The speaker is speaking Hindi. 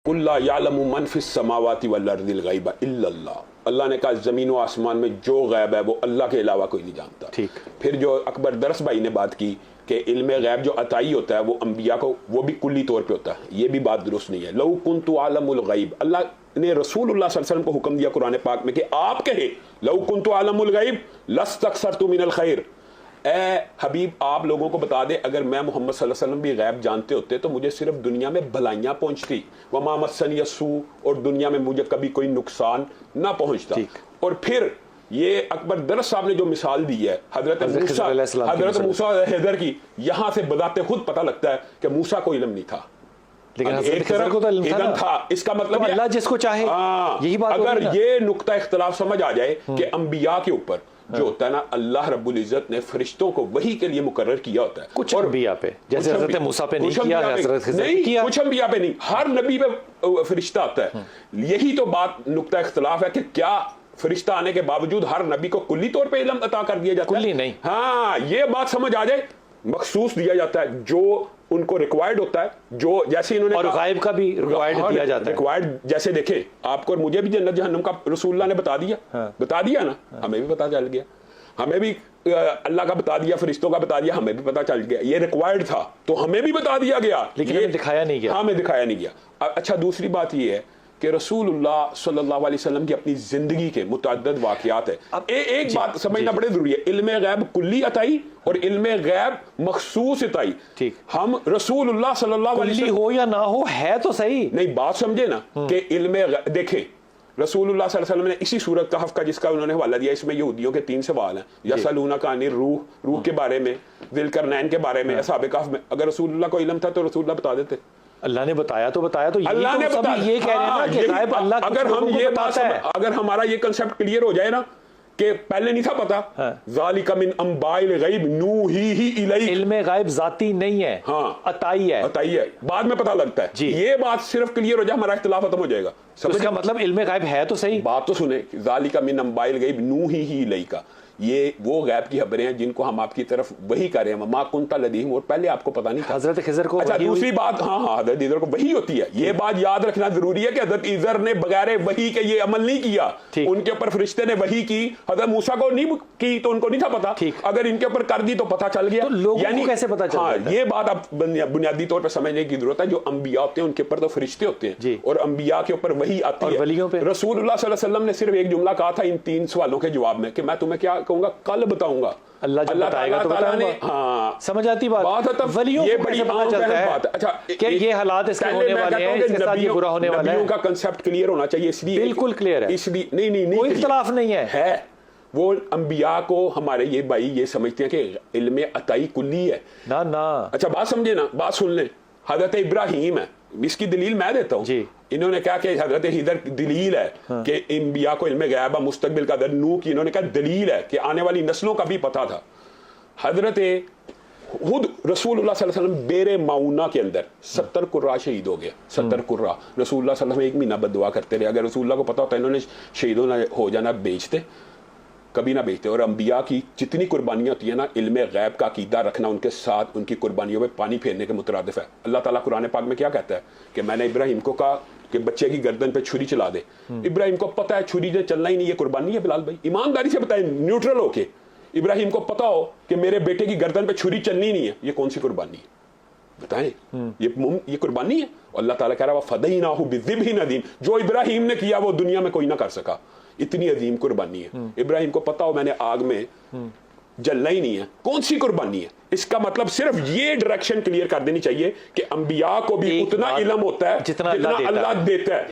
कुल्ला यालमु मन फिस समावाति वल अर्दिल गैब इल्लल्लाह। अल्लाह ने कहा जमीन व आसमान में जो गैब है वो अल्लाह के अलावा कोई नहीं जानता। ठीक। फिर जो अकबर दरस भाई ने बात की कि इल्म गैब जो अताई होता है वो अंबिया को वो भी कुल्ली तौर पे होता है, ये भी बात दुरुस्त नहीं है। लौ कुन्तु आलमुल गैब, अल्लाह ने रसूलुल्लाह सल्लल्लाहु अलैहि वसल्लम को हुक्म दिया कुरान पाक में कि आप कहे लौ कुन्तु आलमुल गैब लस्तक्सरतु मिनल खैर, ए हबीब आप लोगों को बता दे अगर मैं मोहम्मद सल्लल्लाहु अलैहि वसल्लम भी गैब जानते होते तो मुझे सिर्फ दुनिया में भलाइयां पहुंचती, वमा मस्सनी यसू, और दुनिया में मुझे कभी कोई नुकसान ना पहुंचता। और फिर ये अकबर दरस साहब ने जो मिसाल दी है हजरत मूसा हैदर की, यहां से बदाते खुद पता लगता है कि मूसा को इल्म नहीं था, लेकिन एक तरह को तो इल्म था। इसका मतलब अल्लाह जिसको चाहे, यही बात। अगर ये नुक्ता इख्तलाफ समझ आ जाए कि अंबिया के ऊपर जो होता है ना, अल्लाह रब्बुल इज्जत ने फरिश्तों को वही के लिए मुकर्रर किया होता है, कुछ अंबिया पे, जैसे हजरत मूसा पे नहीं किया, हजरत खिज़र पे किया, कुछ अंबिया पे नहीं, हर नबी पे फरिश्ता आता है। यही तो बात नुक्ता इख्तलाफ है कि क्या फरिश्ता आने के बावजूद हर नबी को कुल्ली तौर पे इल्म अता कर दिया जाता है? कुल्ली नहीं। हाँ, ये बात समझ आ जाए, मखसूस दिया जाता है जो उनको रिक्वायर्ड होता है, जो जैसे इन्होंने और गायब का भी रिक्वायर्ड दिया जाता है। रिक्वायर्ड जैसे देखे आपको और मुझे भी जन्नत जहन्नम का रसूलुल्लाह ने बता दिया। बता दिया ना, हमें भी पता चल गया, हमें भी अल्लाह का बता दिया, फरिश्तों का बता दिया, हमें भी पता चल गया। ये रिक्वायर्ड था तो हमें भी बता दिया गया, लेकिन हमें दिखाया नहीं गया। हमें दिखाया नहीं गया। अच्छा, दूसरी बात ये है कि रसूलुल्लाह सल्लल्लाहु अलैहि वसल्लम की अपनी जिंदगी के मुतअद्दिद वाक़ियात है। अब एक बात समझना बड़े जरूरी है, इल्मे गैब कुल्ली अताई और इल्मे गैब मखसूस अताई। ठीक। हम रसूलुल्लाह सल्लल्लाहु अलैहि वसल्लम हो या ना हो है तो सही, नहीं बात समझे ना कि इल्मे देखें रसूलुल्लाह सल्लल्लाहु अलैहि वसल्लम ने इसी सूरत कहफ का जिसका उन्होंने हवाला दिया, इसमें यहूदियों के 3 सवाल हैं, यसअलूना का अनिर रूह के बारे में, ज़िलकरनैन के बारे में, असहाब कहफ में। अगर रसूलुल्लाह को इल्म था तो रसूलुल्लाह बता देते। अल्लाह ने बताया तो बताया, तो अल्लाह ने बताया, ये कह रहे हैं ना कि गायब अल्लाह, अगर हम ये बात है, अगर हमारा ये कंसेप्ट क्लियर हो जाए ना कि पहले नहीं था पता, ज़ालिका मिन अंबाइल गैब नूही इलैक, इल्मे गायब जाती नहीं है, हाँ अताई है, अताई है, बाद में पता लगता है। ये बात सिर्फ क्लियर हो जाए, हमारा इख्तिलाफ खत्म हो जाएगा। इसका मतलब इल्मे गायब है तो सही। बात तो सुने, ज़ालिका मिन अंबाइल गैब नूही इलैका, ये वो गैब की खबरें हैं जिनको हम आपकी तरफ वही कर रहे हैं, मा कुंता लदीहिम, और पहले आपको पता नहीं था। हजरत खिज़र को अच्छा, दूसरी बात, हाँ हजरत खिज़र को वही होती है। ये बात याद रखना जरूरी है कि हजरत खिज़र ने बगैर वही के ये अमल नहीं किया, उनके ऊपर फरिश्ते ने वही की। हजरत मूसा को नहीं की तो उनको नहीं था पता, अगर इनके ऊपर कर दी तो पता चल गया। तो लोगों को कैसे पता चल गया? ये बात आप बुनियादी तौर पर समझने की जरूरत है। जो अंबिया होते हैं उनके ऊपर तो फरिश्ते होते हैं और अंबिया के ऊपर वही आती है। वलियों पे रसूलुल्लाह सल्लल्लाहु अलैहि वसल्लम ने सिर्फ एक जुमला कहा था इन 3 सवालों के जवाब में कि मैं तुम्हें क्या कहूंगा, कल बताऊंगा। अल्लाह जब बताएगा तो बताऊंगा। हाँ, समझ आती बात। वलियों ये को बड़ी कैसे पता चलता है? अच्छा, कि ये हालात इसके होने वाले हैं, इसके साथ ये बुरा होने वाला है। नबियों का कांसेप्ट क्लियर होना चाहिए, इसलिए बिल्कुल क्लियर है, इसलिए नहीं कोई इख्तिलाफ नहीं है। वो अंबिया को हमारे ये भाई ये समझते हैं कि इल्मे अताई कुल्ली है ना ना। अच्छा, बात समझे ना, बात सुन ले। हजरत इब्राहिम है, इसकी दलील मैं देता हूँ। इन्होंने कहा कि हजरत हिदर दलील है कि अंबिया को इल्मे गैब मुस्तकबिल का दर, नूह की इन्होंने कहा दलील है कि आने वाली नस्लों का भी पता था। हजरत खुद रसूलुल्लाह सल्लल्लाहु अलैहि वसल्लम बेरे माउना के अंदर 70 कुर्रा शहीद हो गया। 70 कुर्रा रसूलुल्लाह सल्लल्लाहु अलैहि वसल्लम 1 महीना बददुआ करते रहे। अगर रसूलुल्लाह को पता होता इन्होंने शहीद हो जाना, बेचते, कभी ना बेचते। और अंबिया की जितनी कुर्बानियां होती है ना, इल्मे गैब का अकीदा रखना उनके साथ उनकी कुर्बानियों में पानी फेरने के मुतरादिफ है। अल्लाह ताला कुरान पाक में क्या कहता है कि मैंने इब्राहिम को कहा कि बच्चे की गर्दन पे छुरी चला दे। इब्राहिम को पता है छुरी से चलना ही नहीं, ये कुर्बानी है। बिलाल भाई ईमानदारी से बताए, न्यूट्रल होके, इब्राहिम को पता हो कि मेरे बेटे की गर्दन पे छुरी चलनी नहीं है, ये कौन सी कुर्बानी है बताएं? ये कुर्बानी है। अल्लाह ताला कह रहा है फदैनाहु बिज़िब्हिन अज़ीम, जो इब्राहिम ने किया वो दुनिया में कोई ना कर सका, इतनी अजीम कुर्बानी है। इब्राहिम को पता हो मैंने आग में जलना ही नहीं है, कौन सी कुर्बानी है? इसका मतलब सिर्फ ये डायरेक्शन क्लियर कर देनी चाहिए कि अंबिया को भी उतना इल्म होता है जितना अल्लाह देता है।